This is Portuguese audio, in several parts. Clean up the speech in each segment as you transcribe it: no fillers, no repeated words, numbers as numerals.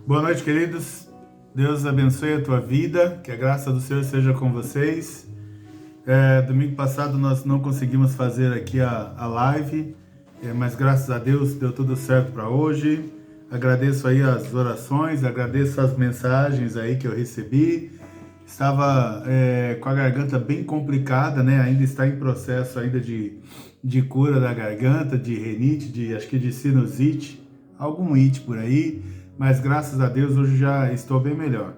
Boa noite, queridos. Deus abençoe a tua vida, que a graça do Senhor seja com vocês. Domingo passado nós não conseguimos fazer aqui a live, mas graças a Deus deu tudo certo para hoje. Agradeço aí as orações, agradeço as mensagens aí que eu recebi. Estava com a garganta bem complicada, né? Ainda está em processo ainda de cura da garganta, de rinite, acho que de sinusite, algum it por aí. Mas graças a Deus hoje já estou bem melhor.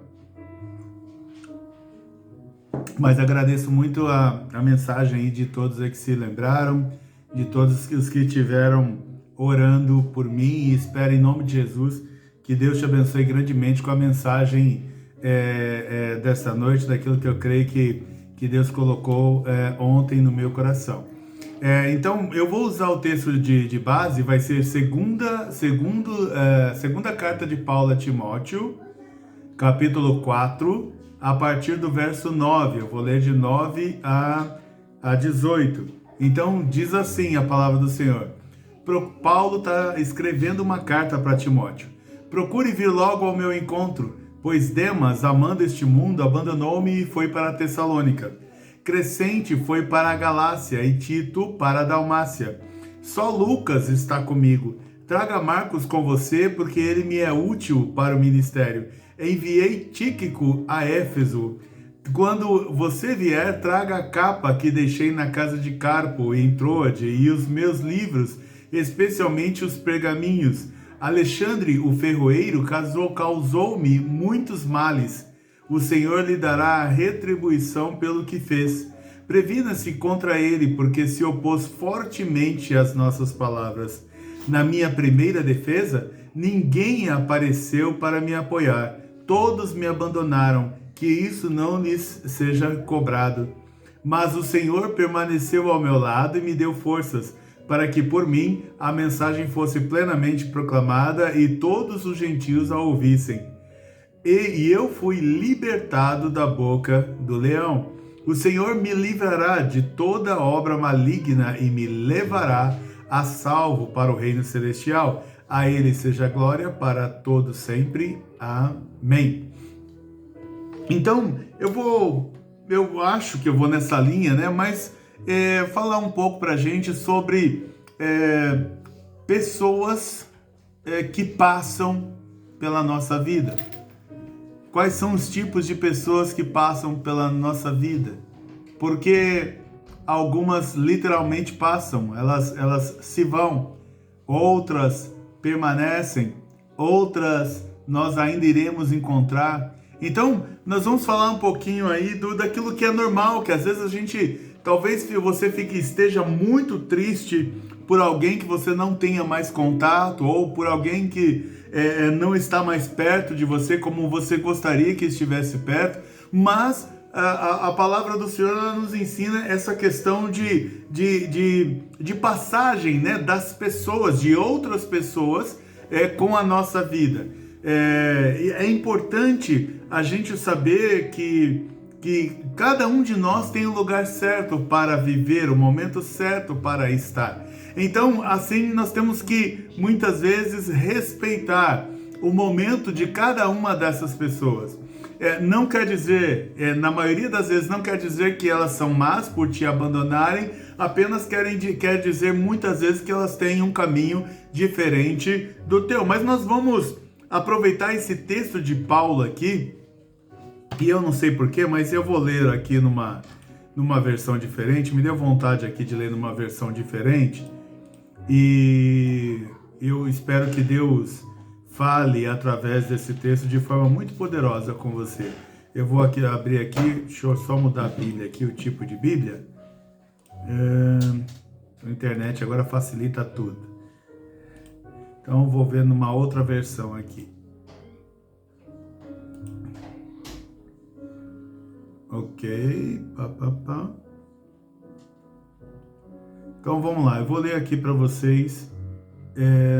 Mas agradeço muito a mensagem aí de todos aí que se lembraram, de todos os que estiveram orando por mim, e espero em nome de Jesus que Deus te abençoe grandemente com a mensagem dessa noite, daquilo que eu creio que Deus colocou ontem no meu coração. Então, eu vou usar o texto de base, vai ser segunda carta de Paulo a Timóteo, capítulo 4, a partir do verso 9. Eu vou ler de 9 a 18. Então, diz assim a palavra do Senhor. Paulo está escrevendo uma carta para Timóteo. Procure vir logo ao meu encontro, pois Demas, amando este mundo, abandonou-me e foi para Tessalônica. Crescente foi para a Galácia e Tito para a Dalmácia. Só Lucas está comigo. Traga Marcos com você, porque ele me é útil para o ministério. Enviei Tíquico a Éfeso. Quando você vier, traga a capa que deixei na casa de Carpo, em Troade, e os meus livros, especialmente os pergaminhos. Alexandre, o ferroeiro, causou-me muitos males. O Senhor lhe dará a retribuição pelo que fez. Previna-se contra ele, porque se opôs fortemente às nossas palavras. Na minha primeira defesa, ninguém apareceu para me apoiar. Todos me abandonaram, que isso não lhes seja cobrado. Mas o Senhor permaneceu ao meu lado e me deu forças, para que por mim a mensagem fosse plenamente proclamada e todos os gentios a ouvissem. E eu fui libertado da boca do leão. O Senhor me livrará de toda obra maligna e me levará a salvo para o reino celestial. A Ele seja glória para todos sempre. Amém. Então, eu acho que eu vou nessa linha, né? Mas falar um pouco para a gente sobre pessoas que passam pela nossa vida. Quais são os tipos de pessoas que passam pela nossa vida? Porque algumas literalmente passam, elas se vão, outras permanecem, outras nós ainda iremos encontrar. Então, nós vamos falar um pouquinho aí daquilo que é normal, que às vezes a gente, talvez você esteja muito triste por alguém que você não tenha mais contato, ou por alguém que não está mais perto de você como você gostaria que estivesse perto, mas a palavra do Senhor ela nos ensina essa questão de passagem, né, das pessoas, de outras pessoas com a nossa vida. É importante a gente saber que cada um de nós tem o lugar certo para viver, o momento certo para estar. Então, assim, nós temos que, muitas vezes, respeitar o momento de cada uma dessas pessoas. Não quer dizer, na maioria das vezes, não quer dizer que elas são más por te abandonarem, apenas quer dizer, muitas vezes, que elas têm um caminho diferente do teu. Mas nós vamos aproveitar esse texto de Paulo aqui, e eu não sei porquê, mas eu vou ler aqui numa versão diferente. Me deu vontade aqui de ler numa versão diferente. E eu espero que Deus fale através desse texto de forma muito poderosa com você. Eu vou aqui abrir aqui, deixa eu só mudar a Bíblia aqui, o tipo de Bíblia. A internet agora facilita tudo. Então eu vou ver numa outra versão aqui. Ok, Então vamos lá, eu vou ler aqui para vocês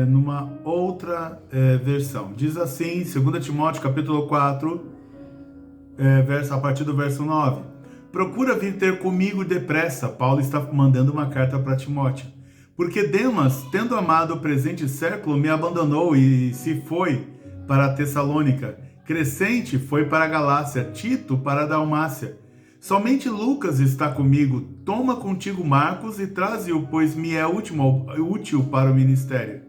numa outra versão. Diz assim, 2 Timóteo capítulo 4, a partir do verso 9. Procura vir ter comigo depressa. Paulo está mandando uma carta para Timóteo. Porque Demas, tendo amado o presente século, me abandonou e se foi, para Tessalônica, Crescente foi para a Galácia, Tito para a Dalmácia. Somente Lucas está comigo. Toma contigo Marcos e traze-o, pois me é útil para o ministério.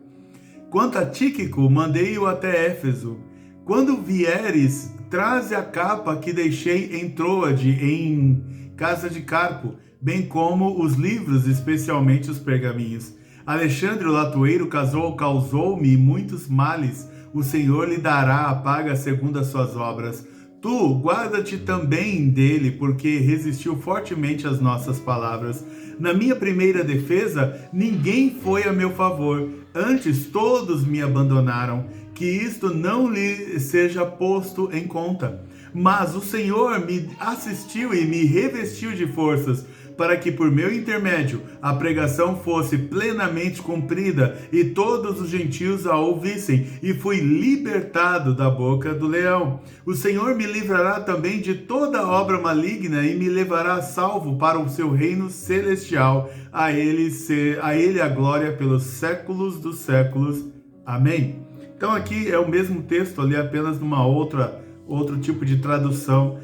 Quanto a Tíquico, mandei-o até Éfeso. Quando vieres, traze a capa que deixei em Troade, em casa de Carpo, bem como os livros, especialmente os pergaminhos. Alexandre, o latoeiro, causou-me muitos males. O Senhor lhe dará a paga segundo as suas obras. Tu, guarda-te também dele, porque resistiu fortemente às nossas palavras. Na minha primeira defesa, ninguém foi a meu favor. Antes, todos me abandonaram. Que isto não lhe seja posto em conta. Mas o Senhor me assistiu e me revestiu de forças, para que por meu intermédio a pregação fosse plenamente cumprida e todos os gentios a ouvissem, e fui libertado da boca do leão. O Senhor me livrará também de toda obra maligna e me levará salvo para o seu reino celestial. A ele a glória pelos séculos dos séculos. Amém. Então aqui é o mesmo texto, ali apenas numa outro tipo de tradução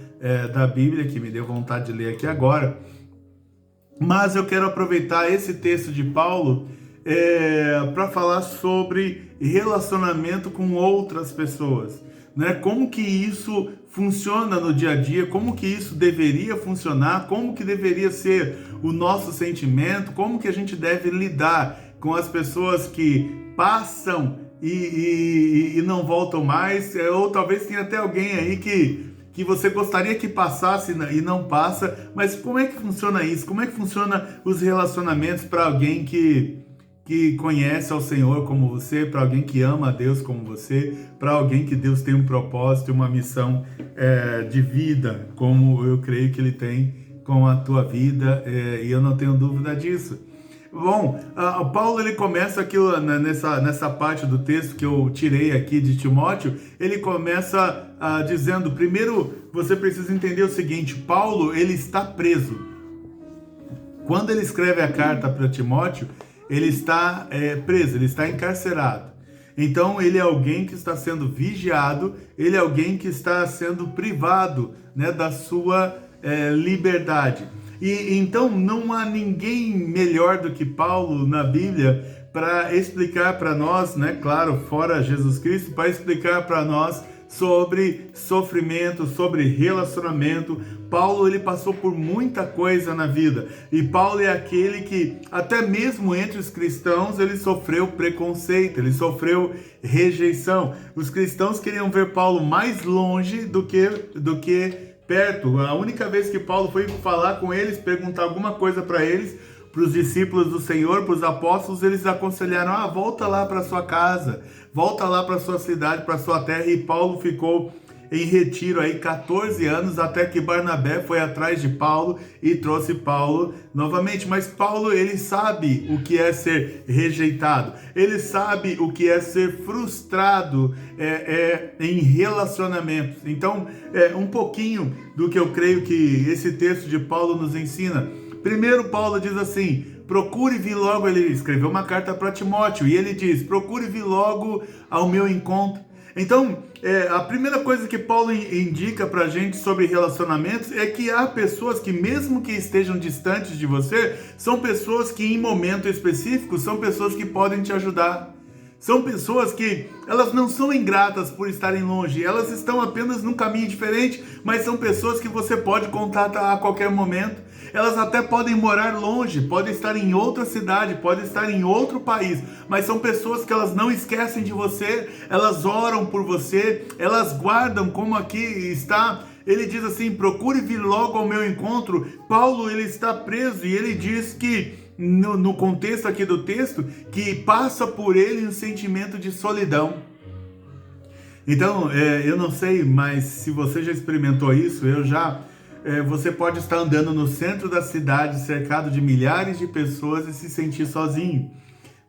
da Bíblia, que me deu vontade de ler aqui agora. Mas eu quero aproveitar esse texto de Paulo para falar sobre relacionamento com outras pessoas, né? Como que isso funciona no dia a dia, como que isso deveria funcionar, como que deveria ser o nosso sentimento, como que a gente deve lidar com as pessoas que passam e não voltam mais, ou talvez tenha até alguém aí que você gostaria que passasse e não passa, mas como é que funciona isso? Como é que funciona os relacionamentos para alguém que conhece ao Senhor como você, para alguém que ama a Deus como você, para alguém que Deus tem um propósito e uma missão de vida, como eu creio que Ele tem com a tua vida, e eu não tenho dúvida disso. Bom, Paulo ele começa aqui nessa parte do texto que eu tirei aqui de Timóteo, ele começa dizendo, primeiro você precisa entender o seguinte, Paulo ele está preso. Quando ele escreve a carta para Timóteo, ele está preso, ele está encarcerado. Então ele é alguém que está sendo vigiado, ele é alguém que está sendo privado, né, da sua liberdade. E então não há ninguém melhor do que Paulo na Bíblia para explicar para nós, né, claro, fora Jesus Cristo, para explicar para nós sobre sofrimento, sobre relacionamento. Paulo ele passou por muita coisa na vida, e Paulo é aquele que até mesmo entre os cristãos ele sofreu preconceito, ele sofreu rejeição. Os cristãos queriam ver Paulo mais longe do que perto. A única vez que Paulo foi falar com eles, perguntar alguma coisa para eles, para os discípulos do Senhor, para os apóstolos, eles aconselharam, volta lá para sua casa, volta lá para sua cidade, para sua terra, e Paulo ficou em retiro aí 14 anos, até que Barnabé foi atrás de Paulo e trouxe Paulo novamente. Mas Paulo, ele sabe o que é ser rejeitado, ele sabe o que é ser frustrado em relacionamentos. Então, um pouquinho do que eu creio que esse texto de Paulo nos ensina. Primeiro, Paulo diz assim, procure vir logo, ele escreveu uma carta para Timóteo, e ele diz, procure vir logo ao meu encontro. Então, a primeira coisa que Paulo indica para a gente sobre relacionamentos é que há pessoas que, mesmo que estejam distantes de você, são pessoas que em momento específico, são pessoas que podem te ajudar. São pessoas que, elas não são ingratas por estarem longe, elas estão apenas num caminho diferente, mas são pessoas que você pode contatar a qualquer momento. Elas até podem morar longe, podem estar em outra cidade, podem estar em outro país, mas são pessoas que elas não esquecem de você, elas oram por você, elas guardam, como aqui está. Ele diz assim, procure vir logo ao meu encontro. Paulo, ele está preso, e ele diz que, no contexto aqui do texto, que passa por ele um sentimento de solidão. Então, eu não sei, mas se você já experimentou isso, você pode estar andando no centro da cidade, cercado de milhares de pessoas, e se sentir sozinho.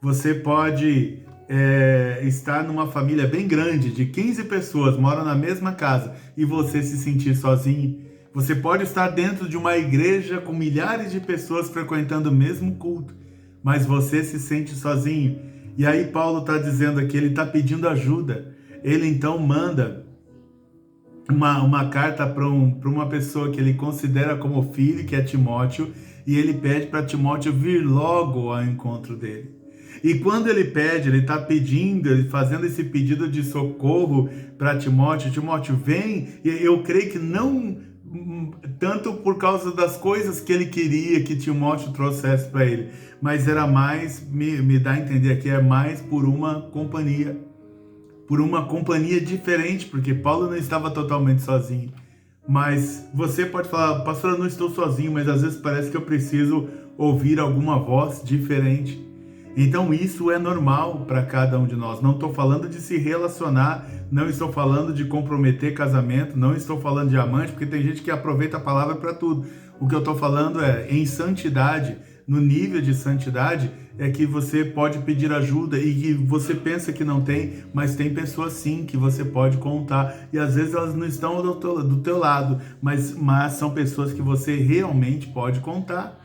Você pode estar numa família bem grande, de 15 pessoas, moram na mesma casa, e você se sentir sozinho. Você pode estar dentro de uma igreja com milhares de pessoas frequentando o mesmo culto, mas você se sente sozinho. E aí Paulo está dizendo aqui, ele está pedindo ajuda. ele então manda uma carta para uma pessoa que ele considera como filho, que é Timóteo, e ele pede para Timóteo vir logo ao encontro dele. E quando ele pede, ele está pedindo, fazendo esse pedido de socorro para Timóteo. Timóteo, vem. Eu creio que não tanto por causa das coisas que ele queria que Timóteo trouxesse para ele, mas era mais, me dá a entender aqui, é mais por uma companhia diferente, porque Paulo não estava totalmente sozinho. Mas você pode falar, pastor, eu não estou sozinho, mas às vezes parece que eu preciso ouvir alguma voz diferente. Então isso é normal para cada um de nós. Não estou falando de se relacionar, não estou falando de comprometer casamento, não estou falando de amante, porque tem gente que aproveita a palavra para tudo. O que eu estou falando é, em santidade, no nível de santidade, é que você pode pedir ajuda e que você pensa que não tem, mas tem pessoas sim que você pode contar. E às vezes elas não estão do teu lado, mas são pessoas que você realmente pode contar.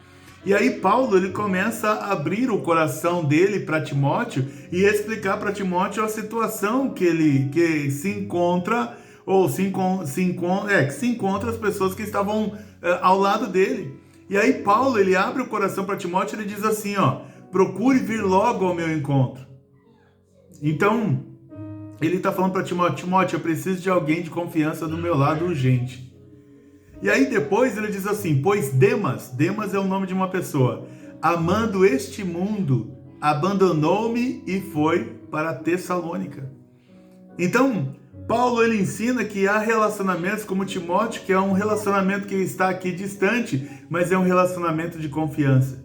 E aí Paulo, ele começa a abrir o coração dele para Timóteo e explicar para Timóteo a situação que se encontra, ou que se encontra as pessoas que estavam ao lado dele. E aí Paulo, ele abre o coração para Timóteo e ele diz assim, procure vir logo ao meu encontro. Então, ele está falando para Timóteo, eu preciso de alguém de confiança do meu lado urgente. E aí depois ele diz assim, pois Demas é o nome de uma pessoa, amando este mundo, abandonou-me e foi para Tessalônica. Então, Paulo, ele ensina que há relacionamentos como Timóteo, que é um relacionamento que está aqui distante, mas é um relacionamento de confiança.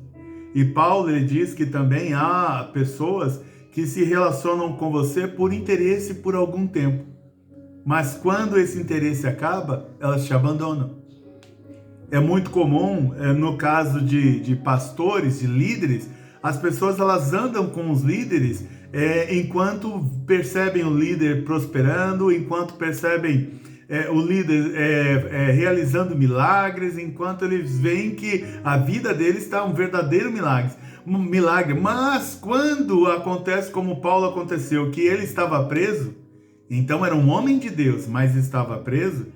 E Paulo, ele diz que também há pessoas que se relacionam com você por interesse por algum tempo. Mas quando esse interesse acaba, elas te abandonam. É muito comum, no caso de pastores, de líderes, as pessoas elas andam com os líderes enquanto percebem o líder prosperando, enquanto percebem o líder realizando milagres, enquanto eles veem que a vida dele está um verdadeiro milagre. Mas quando acontece como Paulo aconteceu, que ele estava preso, então era um homem de Deus, mas estava preso,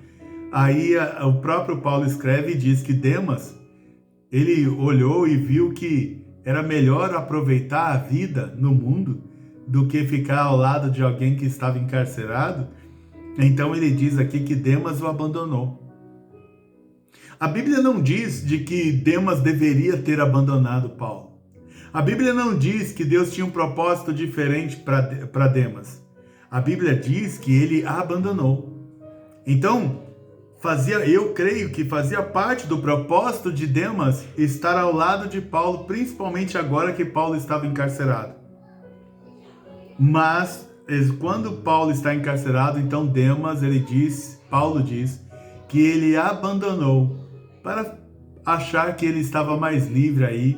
aí o próprio Paulo escreve e diz que Demas, ele olhou e viu que era melhor aproveitar a vida no mundo do que ficar ao lado de alguém que estava encarcerado. Então ele diz aqui que Demas o abandonou. A Bíblia não diz de que Demas deveria ter abandonado Paulo. A Bíblia não diz que Deus tinha um propósito diferente para Demas. A Bíblia diz que ele a abandonou. Então, eu creio que fazia parte do propósito de Demas estar ao lado de Paulo, principalmente agora que Paulo estava encarcerado. Mas quando Paulo está encarcerado, então Paulo diz que ele abandonou para achar que ele estava mais livre aí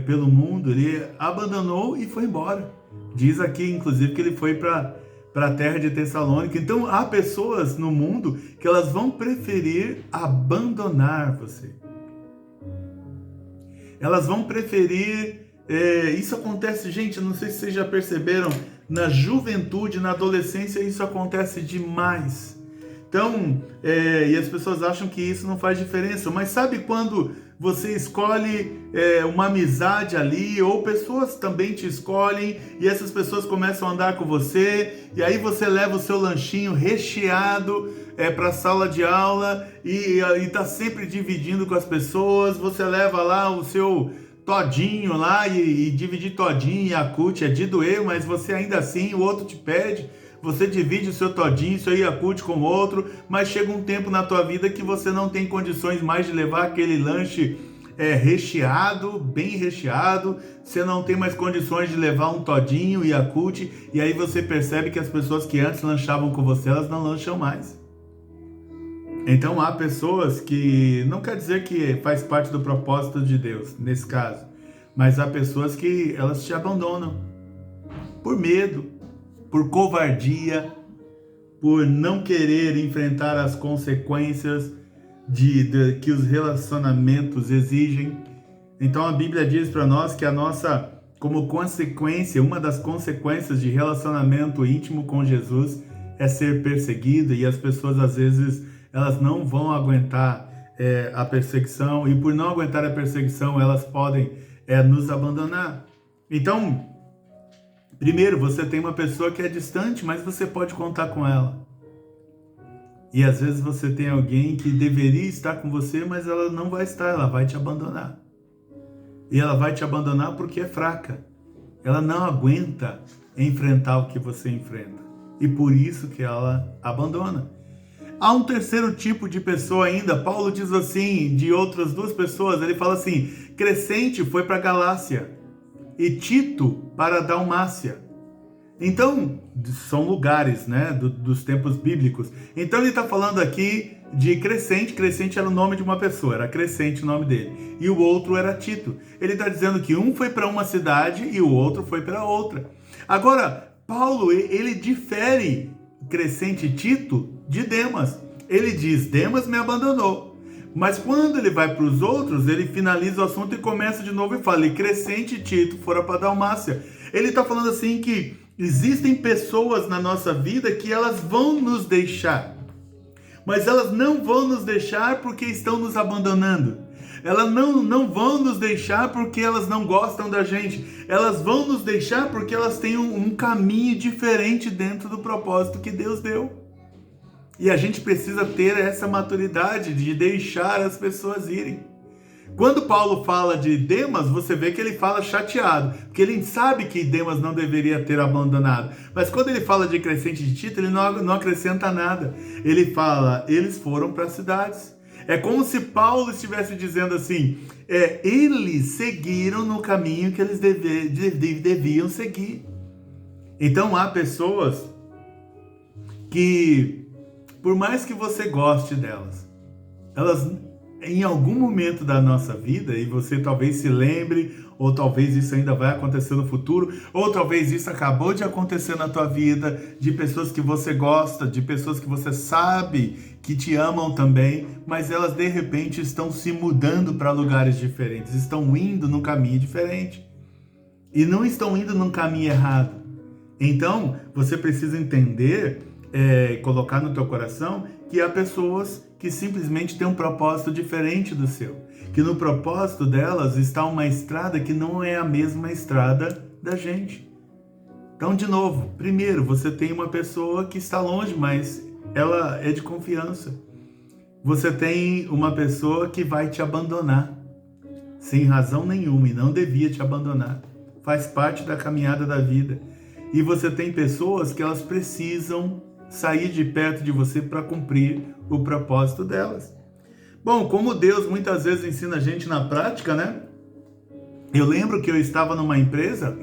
pelo mundo. Ele abandonou e foi embora. Diz aqui, inclusive, que ele foi para a terra de Tessalônica. Então há pessoas no mundo que elas vão preferir abandonar você. Elas vão preferir... isso acontece, gente, não sei se vocês já perceberam, na juventude, na adolescência, isso acontece demais. Então, e as pessoas acham que isso não faz diferença, mas sabe quando você escolhe uma amizade ali, ou pessoas também te escolhem, e essas pessoas começam a andar com você, e aí você leva o seu lanchinho recheado para a sala de aula, e está sempre dividindo com as pessoas, você leva lá o seu todinho lá, e dividir todinho e Yakult é de doer, mas você ainda assim, o outro te pede, você divide o seu todinho, seu Yakult com o outro, mas chega um tempo na tua vida que você não tem condições mais de levar aquele lanche recheado, bem recheado, você não tem mais condições de levar um todinho e Yakult, e aí você percebe que as pessoas que antes lanchavam com você, elas não lancham mais. Então há pessoas que, não quer dizer que faz parte do propósito de Deus, nesse caso, mas há pessoas que elas te abandonam por medo, por covardia, por não querer enfrentar as consequências que os relacionamentos exigem. Então a Bíblia diz para nós que como consequência, uma das consequências de relacionamento íntimo com Jesus é ser perseguido, e as pessoas às vezes elas não vão aguentar a perseguição, e por não aguentar a perseguição elas podem nos abandonar. Então, primeiro, você tem uma pessoa que é distante, mas você pode contar com ela. E às vezes você tem alguém que deveria estar com você, mas ela não vai estar, ela vai te abandonar. E ela vai te abandonar porque é fraca. Ela não aguenta enfrentar o que você enfrenta. E por isso que ela abandona. Há um terceiro tipo de pessoa ainda. Paulo diz assim, de outras duas pessoas, ele fala assim: Crescente foi para Galácia e Tito para Dalmácia. Então, são lugares, né, dos tempos bíblicos. Então ele está falando aqui de Crescente. Crescente era o nome de uma pessoa, era Crescente o nome dele. E o outro era Tito. Ele está dizendo que um foi para uma cidade e o outro foi para outra. Agora, Paulo, ele difere Crescente e Tito de Demas. Ele diz: Demas me abandonou. Mas quando ele vai para os outros, ele finaliza o assunto e começa de novo e fala: e Crescente e Tito foram para Dalmácia. Ele está falando assim que existem pessoas na nossa vida que elas vão nos deixar. Mas elas não vão nos deixar porque estão nos abandonando. Elas não vão nos deixar porque elas não gostam da gente. Elas vão nos deixar porque elas têm um caminho diferente dentro do propósito que Deus deu. E a gente precisa ter essa maturidade de deixar as pessoas irem. Quando Paulo fala de Demas, você vê que ele fala chateado, porque ele sabe que Demas não deveria ter abandonado. Mas quando ele fala de Crescente de Tito, ele não acrescenta nada. Ele fala: eles foram para as cidades. É como se Paulo estivesse dizendo assim, eles seguiram no caminho que eles deviam seguir. Então há pessoas que, por mais que você goste delas, elas em algum momento da nossa vida, e você talvez se lembre, ou talvez isso ainda vai acontecer no futuro, ou talvez isso acabou de acontecer na tua vida, de pessoas que você gosta, de pessoas que você sabe que te amam também, mas elas de repente estão se mudando para lugares diferentes, estão indo num caminho diferente, e não estão indo num caminho errado. Então, você precisa entender, colocar no teu coração, que há pessoas que simplesmente têm um propósito diferente do seu, que no propósito delas está uma estrada que não é a mesma estrada da gente. Então, de novo, primeiro, você tem uma pessoa que está longe, mas ela é de confiança. Você tem uma pessoa que vai te abandonar, sem razão nenhuma, e não devia te abandonar. Faz parte da caminhada da vida. E você tem pessoas que elas precisam sair de perto de você para cumprir o propósito delas. Bom, como Deus muitas vezes ensina a gente na prática, né? Eu lembro que eu estava numa empresa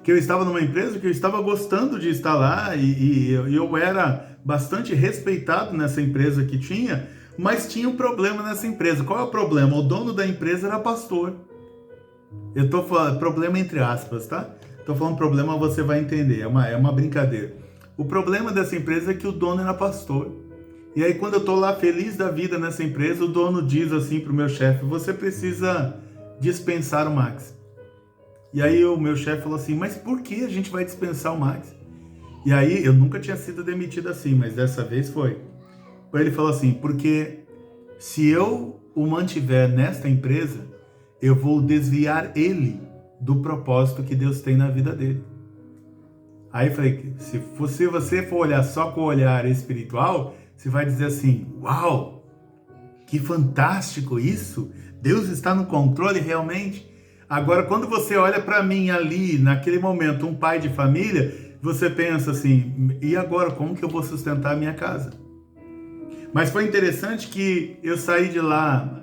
que eu estava gostando de estar lá, e eu era bastante respeitado nessa empresa que tinha, mas tinha um problema nessa empresa. Qual é o problema? O dono da empresa era pastor. Eu tô falando problema entre aspas, tá? Tô falando problema, você vai entender, é uma brincadeira. O problema dessa empresa é que o dono era pastor. E aí quando eu tô lá feliz da vida nessa empresa, o dono diz assim pro meu chefe: você precisa dispensar o Max. E aí o meu chefe falou assim: mas por que a gente vai dispensar o Max? E aí eu nunca tinha sido demitido assim, mas dessa vez foi. Ele falou assim: porque se eu o mantiver nesta empresa, eu vou desviar ele do propósito que Deus tem na vida dele. Aí eu falei: se você for olhar só com o olhar espiritual, você vai dizer assim: uau, que fantástico isso! Deus está no controle realmente. Agora, quando você olha para mim ali, naquele momento, um pai de família, você pensa assim: e agora, como que eu vou sustentar a minha casa? Mas foi interessante que eu saí de lá,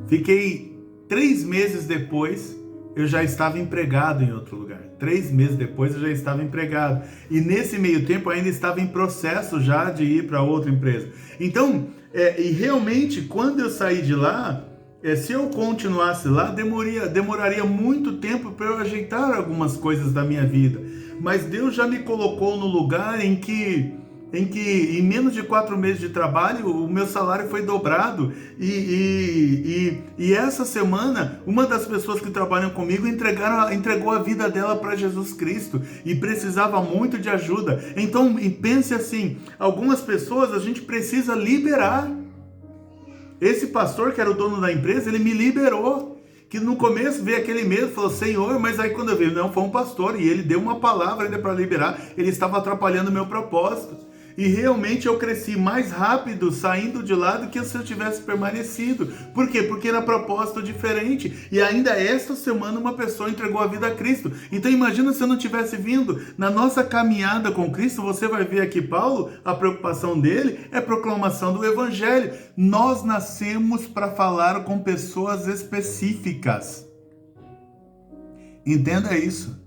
fiquei 3 meses depois, eu já estava empregado em outro lugar. 3 meses depois eu já estava empregado. E nesse meio tempo eu ainda estava em processo já de ir para outra empresa. Então, e realmente, quando eu saí de lá, se eu continuasse lá, demoraria muito tempo para eu ajeitar algumas coisas da minha vida. Mas Deus já me colocou no lugar em que em que em menos de 4 meses de trabalho o meu salário foi dobrado e essa semana uma das pessoas que trabalham comigo entregou a vida dela para Jesus Cristo e precisava muito de ajuda. Então pense assim, algumas pessoas a gente precisa liberar. Esse pastor que era o dono da empresa, ele me liberou. Que no começo veio aquele medo, falou, Senhor, mas aí quando eu vi, não, foi um pastor, e ele deu uma palavra ainda para liberar, ele estava atrapalhando o meu propósito. E realmente eu cresci mais rápido saindo de lá do que se eu tivesse permanecido. Por quê? Porque era propósito diferente. E ainda esta semana uma pessoa entregou a vida a Cristo. Então imagina se eu não tivesse vindo. Na nossa caminhada com Cristo, você vai ver aqui Paulo, a preocupação dele é a proclamação do Evangelho. Nós nascemos para falar com pessoas específicas. Entenda isso.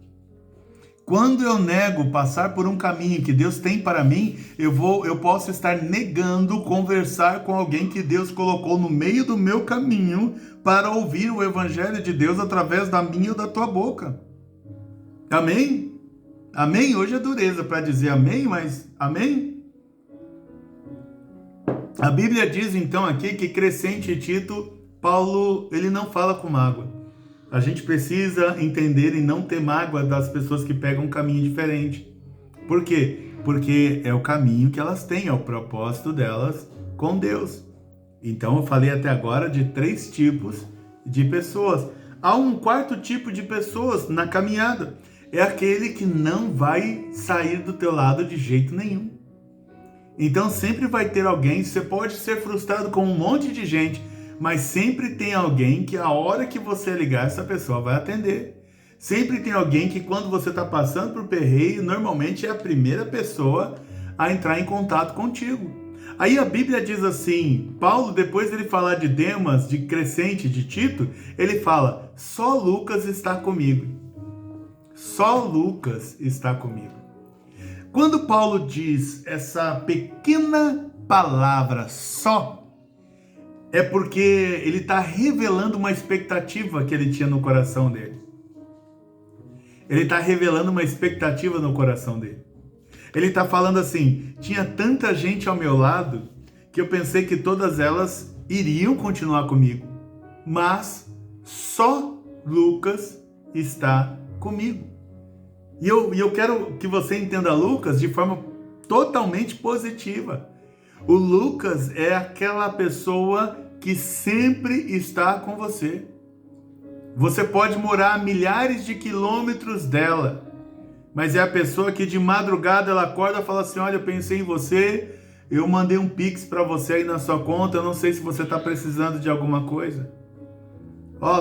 Quando eu nego passar por um caminho que Deus tem para mim, eu posso estar negando conversar com alguém que Deus colocou no meio do meu caminho para ouvir o Evangelho de Deus através da minha ou da tua boca. Amém? Amém? Hoje é dureza para dizer amém, mas amém? A Bíblia diz então aqui que Crescente e Tito, Paulo, ele não fala com mágoa. A gente precisa entender e não ter mágoa das pessoas que pegam um caminho diferente. Por quê? Porque é o caminho que elas têm, é o propósito delas com Deus. Então eu falei até agora de 3 tipos de pessoas. Há um 4º tipo de pessoas na caminhada. É aquele que não vai sair do teu lado de jeito nenhum. Então sempre vai ter alguém, você pode ser frustrado com um monte de gente, mas sempre tem alguém que a hora que você ligar, essa pessoa vai atender. Sempre tem alguém que quando você está passando por perreio, normalmente é a primeira pessoa a entrar em contato contigo. Aí a Bíblia diz assim, Paulo, depois de ele falar de Demas, de Crescente, de Tito, ele fala, só Lucas está comigo. Só Lucas está comigo. Quando Paulo diz essa pequena palavra só, é porque ele está revelando uma expectativa que ele tinha no coração dele. Ele está revelando uma expectativa no coração dele. Ele está falando assim, tinha tanta gente ao meu lado que eu pensei que todas elas iriam continuar comigo. Mas só Lucas está comigo. E eu quero que você entenda Lucas de forma totalmente positiva. O Lucas é aquela pessoa que sempre está com você. Você pode morar a milhares de quilômetros dela, mas é a pessoa que de madrugada ela acorda e fala assim, olha, eu pensei em você, eu mandei um Pix para você aí na sua conta, eu não sei se você está precisando de alguma coisa.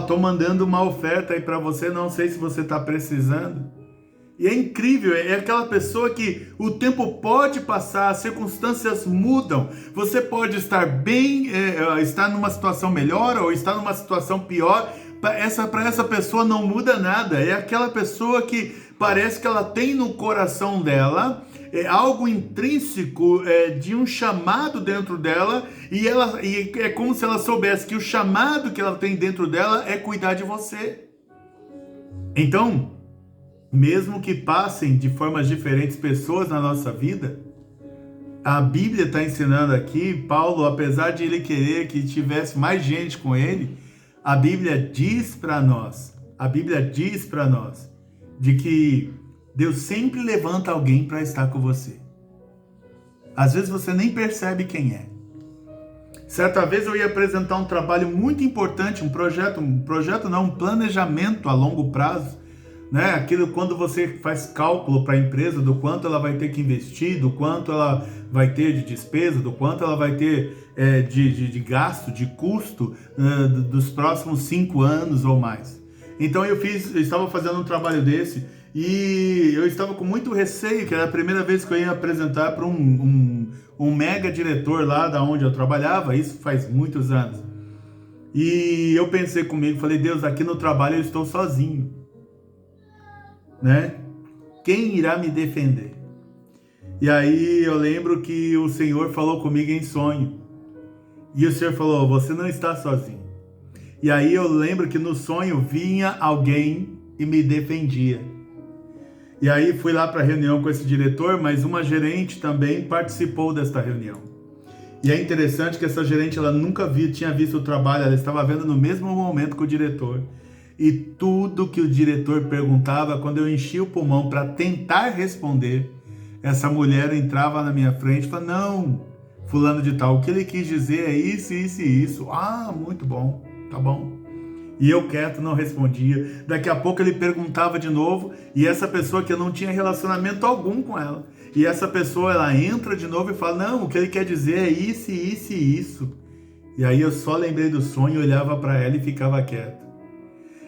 Estou mandando uma oferta aí para você, não sei se você está precisando. E é incrível, é aquela pessoa que o tempo pode passar, as circunstâncias mudam. Você pode estar bem, estar numa situação melhor ou estar numa situação pior. Para essa pessoa não muda nada. É aquela pessoa que parece que ela tem no coração dela algo intrínseco de um chamado dentro dela e é como se ela soubesse que o chamado que ela tem dentro dela é cuidar de você. Então, mesmo que passem de formas diferentes pessoas na nossa vida, a Bíblia está ensinando aqui, Paulo, apesar de ele querer que tivesse mais gente com ele, a Bíblia diz para nós, de que Deus sempre levanta alguém para estar com você. Às vezes você nem percebe quem é. Certa vez eu ia apresentar um trabalho muito importante, um planejamento a longo prazo, né? Aquilo quando você faz cálculo para a empresa do quanto ela vai ter que investir, do quanto ela vai ter de despesa, do quanto ela vai ter de gasto, de custo dos próximos 5 anos ou mais. Então eu estava fazendo um trabalho desse e eu estava com muito receio, que era a primeira vez que eu ia apresentar para um mega diretor lá da onde eu trabalhava, isso faz muitos anos. E eu pensei comigo, falei, Deus, aqui no trabalho eu estou sozinho. Né? Quem irá me defender? E aí eu lembro que o Senhor falou comigo em sonho. E o Senhor falou, você não está sozinho. E aí eu lembro que no sonho vinha alguém e me defendia. E aí fui lá para a reunião com esse diretor, mas uma gerente também participou desta reunião. E é interessante que essa gerente, ela nunca tinha visto o trabalho, ela estava vendo no mesmo momento que o diretor. E tudo que o diretor perguntava, quando eu enchia o pulmão para tentar responder, essa mulher entrava na minha frente e falava, não, fulano de tal, o que ele quis dizer é isso, isso e isso. Ah, muito bom, tá bom. E eu quieto não respondia. Daqui a pouco ele perguntava de novo, e essa pessoa que eu não tinha relacionamento algum com ela. E essa pessoa, ela entra de novo e fala, não, o que ele quer dizer é isso, isso e isso. E aí eu só lembrei do sonho, olhava para ela e ficava quieto.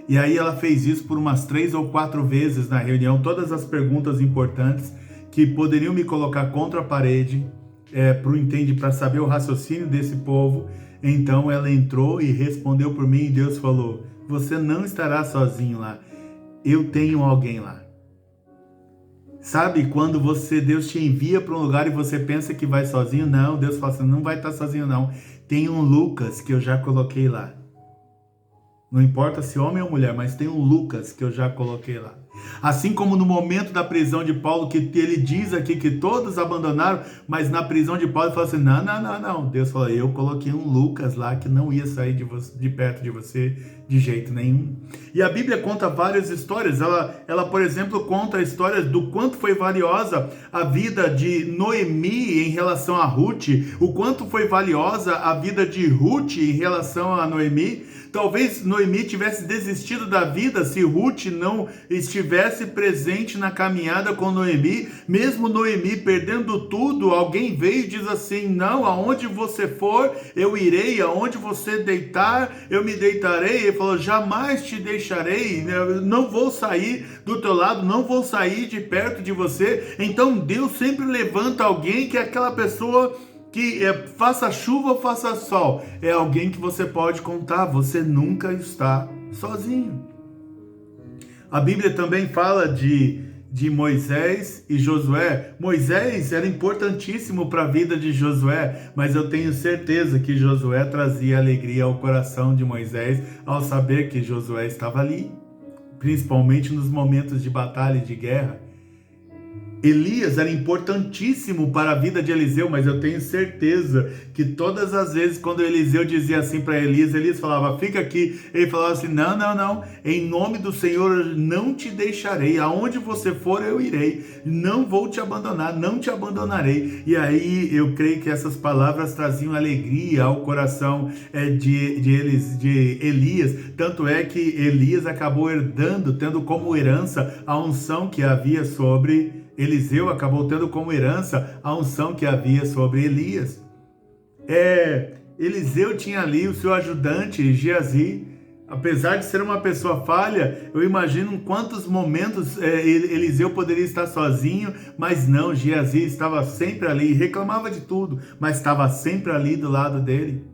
E aí ela fez isso por umas 3 ou 4 vezes na reunião, todas as perguntas importantes que poderiam me colocar contra a parede, para saber o raciocínio desse povo. Então ela entrou e respondeu por mim, e Deus falou, você não estará sozinho lá, eu tenho alguém lá. Sabe quando Deus te envia para um lugar e você pensa que vai sozinho? Não, Deus fala assim, não vai estar sozinho não, tem um Lucas que eu já coloquei lá. Não importa se homem ou mulher, mas tem um Lucas que eu já coloquei lá. Assim como no momento da prisão de Paulo, que ele diz aqui que todos abandonaram, mas na prisão de Paulo ele fala assim, não. Deus falou, eu coloquei um Lucas lá que não ia sair de perto de você de jeito nenhum. E a Bíblia conta várias histórias. Ela, por exemplo, conta a história do quanto foi valiosa a vida de Noemi em relação a Ruth, o quanto foi valiosa a vida de Ruth em relação a Noemi. Talvez Noemi tivesse desistido da vida se Ruth não estivesse presente na caminhada com Noemi. Mesmo Noemi perdendo tudo, alguém veio e diz assim, não, aonde você for, eu irei, aonde você deitar, eu me deitarei. Ele falou, jamais te deixarei, não vou sair do teu lado, não vou sair de perto de você. Então Deus sempre levanta alguém que é aquela pessoa que faça chuva ou faça sol, é alguém que você pode contar, você nunca está sozinho. A Bíblia também fala de Moisés e Josué. Moisés era importantíssimo para a vida de Josué, mas eu tenho certeza que Josué trazia alegria ao coração de Moisés ao saber que Josué estava ali, principalmente nos momentos de batalha e de guerra. Elias era importantíssimo para a vida de Eliseu, mas eu tenho certeza que todas as vezes quando Eliseu dizia assim para Elias, Elias falava, fica aqui, ele falava assim, não, em nome do Senhor não te deixarei, aonde você for eu irei, não vou te abandonar, não te abandonarei. E aí eu creio que essas palavras traziam alegria ao coração de Elias, tanto é que Elias acabou tendo como herança a unção que havia sobre Eliseu, acabou tendo como herança a unção que havia sobre Elias. Eliseu tinha ali o seu ajudante, Geazi. Apesar de ser uma pessoa falha, eu imagino em quantos momentos Eliseu poderia estar sozinho, mas não, Geazi estava sempre ali, reclamava de tudo, mas estava sempre ali do lado dele.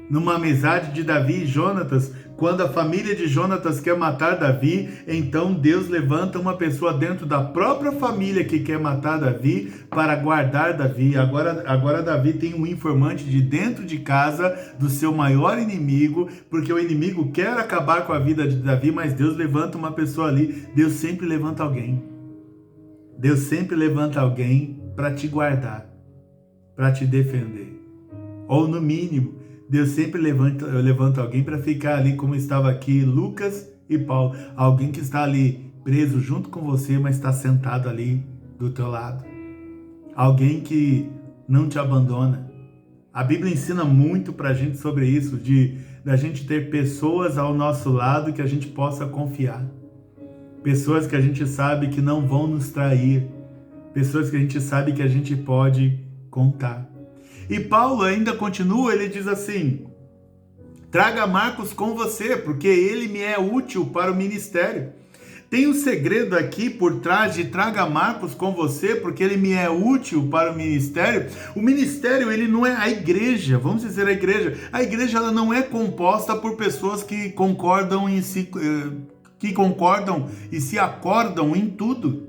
Numa amizade de Davi e Jonatas, quando a família de Jonatas quer matar Davi, então Deus levanta uma pessoa dentro da própria família que quer matar Davi para guardar Davi. Agora Davi tem um informante de dentro de casa do seu maior inimigo, porque o inimigo quer acabar com a vida de Davi, mas Deus levanta uma pessoa ali. Deus sempre levanta alguém. Deus sempre levanta alguém para te guardar, para te defender. Ou no mínimo, Deus sempre levanta alguém para ficar ali como estava aqui Lucas e Paulo. Alguém que está ali preso junto com você, mas está sentado ali do teu lado. Alguém que não te abandona. A Bíblia ensina muito para a gente sobre isso, da gente ter pessoas ao nosso lado que a gente possa confiar. Pessoas que a gente sabe que não vão nos trair. Pessoas que a gente sabe que a gente pode contar. E Paulo ainda continua, ele diz assim, traga Marcos com você, porque ele me é útil para o ministério. Tem um segredo aqui por trás de traga Marcos com você, porque ele me é útil para o ministério. O ministério, ele não é a igreja, vamos dizer a igreja. A igreja, ela não é composta por pessoas que concordam e se acordam em tudo.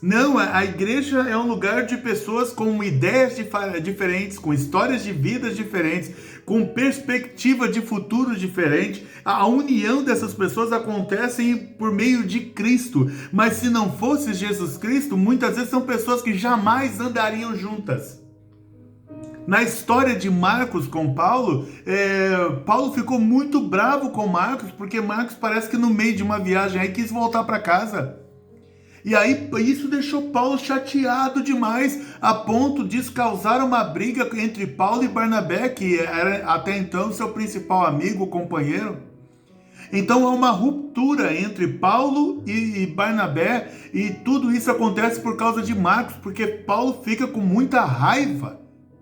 Não, a igreja é um lugar de pessoas com ideias diferentes, com histórias de vidas diferentes, com perspectiva de futuro diferente. A união dessas pessoas acontece por meio de Cristo. Mas se não fosse Jesus Cristo, muitas vezes são pessoas que jamais andariam juntas. Na história de Marcos com Paulo, Paulo ficou muito bravo com Marcos, porque Marcos parece que no meio de uma viagem aí quis voltar para casa. E aí isso deixou Paulo chateado demais, a ponto de causar uma briga entre Paulo e Barnabé, que era até então seu principal amigo, companheiro. Então há uma ruptura entre Paulo e Barnabé, e tudo isso acontece por causa de Marcos, porque Paulo fica com muita raiva.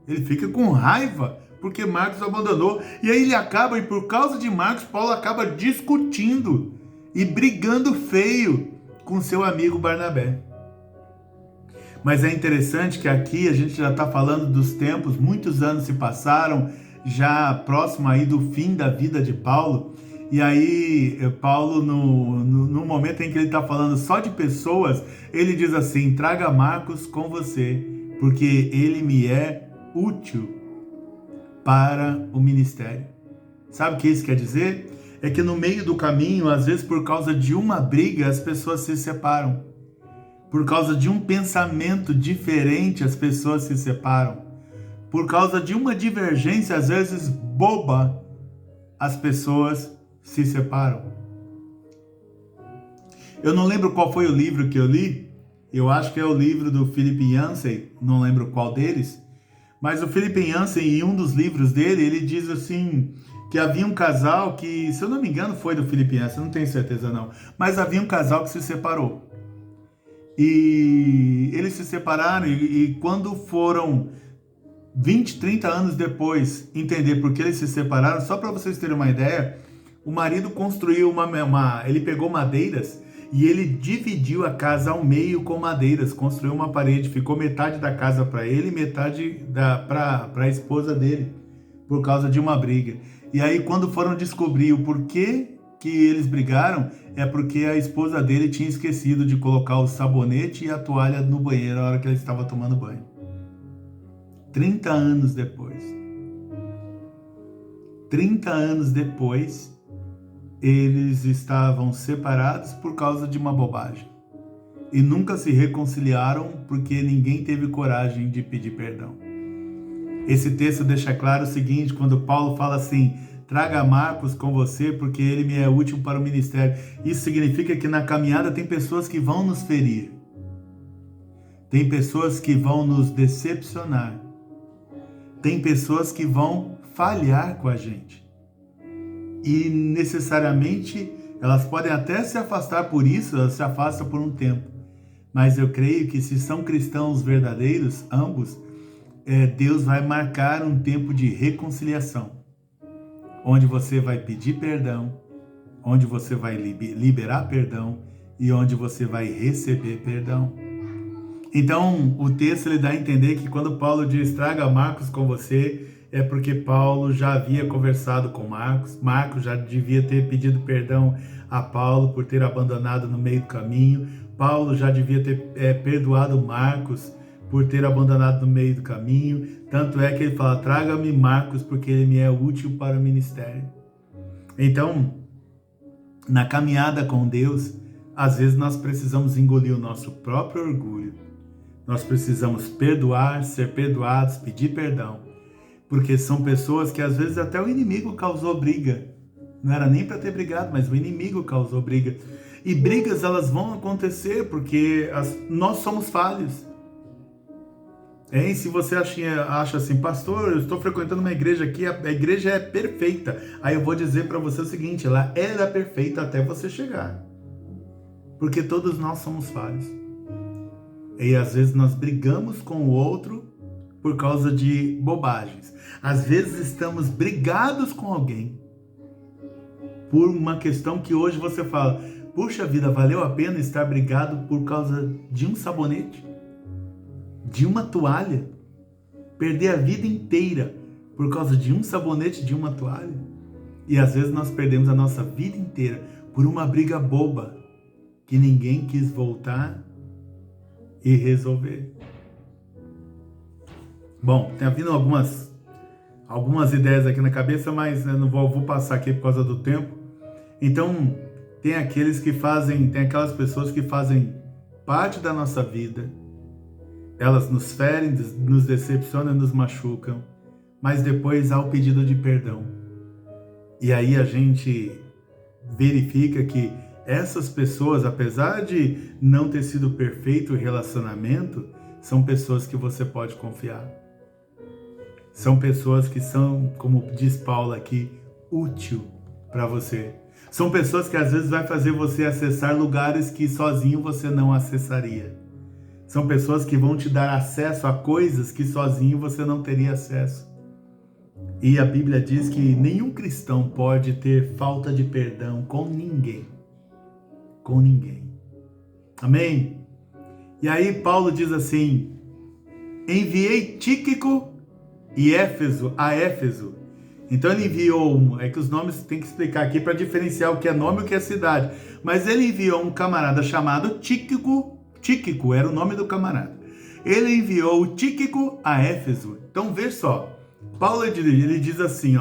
Ele fica com raiva porque Marcos abandonou. E aí ele acaba, e por causa de Marcos, Paulo acaba discutindo e brigando feio com seu amigo Barnabé. Mas é interessante que aqui a gente já está falando dos tempos, muitos anos se passaram, já próximo aí do fim da vida de Paulo. E aí Paulo, no momento em que ele está falando só de pessoas, ele diz assim: traga Marcos com você, porque ele me é útil para o ministério. Sabe o que isso quer dizer? É que no meio do caminho, às vezes por causa de uma briga, as pessoas se separam. Por causa de um pensamento diferente, as pessoas se separam. Por causa de uma divergência, às vezes boba, as pessoas se separam. Eu não lembro qual foi o livro que eu li. Eu acho que é o livro do Philip Yancey, não lembro qual deles. Mas o Philip Yancey, em um dos livros dele, ele diz assim, que havia um casal que, se eu não me engano, foi do Philip Yancey, não tenho certeza não, mas havia um casal que se separou. E eles se separaram e quando foram 20, 30 anos depois entender por que eles se separaram, só para vocês terem uma ideia, o marido construiu ele pegou madeiras e ele dividiu a casa ao meio com madeiras, construiu uma parede, ficou metade da casa para ele e metade para a esposa dele, por causa de uma briga. E aí quando foram descobrir o porquê que eles brigaram, é porque a esposa dele tinha esquecido de colocar o sabonete e a toalha no banheiro na hora que ele estava tomando banho. 30 anos depois. 30 anos depois, eles estavam separados por causa de uma bobagem. E nunca se reconciliaram porque ninguém teve coragem de pedir perdão. Esse texto deixa claro o seguinte, quando Paulo fala assim: traga Marcos com você porque ele me é útil para o ministério. Isso significa que na caminhada tem pessoas que vão nos ferir. Tem pessoas que vão nos decepcionar. Tem pessoas que vão falhar com a gente. E necessariamente elas podem até se afastar por isso, elas se afastam por um tempo. Mas eu creio que se são cristãos verdadeiros, ambos, Deus vai marcar um tempo de reconciliação, onde você vai pedir perdão, onde você vai liberar perdão e onde você vai receber perdão. Então, o texto ele dá a entender que quando Paulo diz traga Marcos com você, é porque Paulo já havia conversado com Marcos, Marcos já devia ter pedido perdão a Paulo por ter abandonado no meio do caminho, Paulo já devia ter perdoado Marcos por ter abandonado no meio do caminho, tanto é que ele fala, traga-me Marcos, porque ele me é útil para o ministério. Então, na caminhada com Deus, às vezes nós precisamos engolir o nosso próprio orgulho, nós precisamos perdoar, ser perdoados, pedir perdão, porque são pessoas que às vezes até o inimigo causou briga, não era nem para ter brigado, mas o inimigo causou briga, e brigas elas vão acontecer porque nós somos falhos. E se você acha assim, pastor, eu estou frequentando uma igreja aqui, a igreja é perfeita. Aí eu vou dizer para você o seguinte, ela era perfeita até você chegar. Porque todos nós somos falhos. E às vezes nós brigamos com o outro por causa de bobagens. Às vezes estamos brigados com alguém por uma questão que hoje você fala, puxa vida, valeu a pena estar brigado por causa de um sabonete? De uma toalha, perder a vida inteira por causa de um sabonete, de uma toalha. E às vezes nós perdemos a nossa vida inteira por uma briga boba que ninguém quis voltar e resolver. Bom, tem havido algumas ideias aqui na cabeça, mas eu não vou passar aqui por causa do tempo. Então, tem aquelas pessoas que fazem parte da nossa vida. Elas nos ferem, nos decepcionam, nos machucam, mas depois há o pedido de perdão. E aí a gente verifica que essas pessoas, apesar de não ter sido perfeito o relacionamento, são pessoas que você pode confiar. São pessoas que são, como diz Paulo aqui, útil para você. São pessoas que às vezes vai fazer você acessar lugares que sozinho você não acessaria. São pessoas que vão te dar acesso a coisas que sozinho você não teria acesso. E a Bíblia diz que nenhum cristão pode ter falta de perdão com ninguém. Com ninguém. Amém? E aí Paulo diz assim: enviei Tíquico e a Éfeso. Então ele enviou, é que os nomes tem que explicar aqui para diferenciar o que é nome e o que é cidade. Mas ele enviou um camarada chamado Tíquico. Tíquico era o nome do camarada. Ele enviou o Tíquico a Éfeso. Então vê só. Paulo ele diz assim,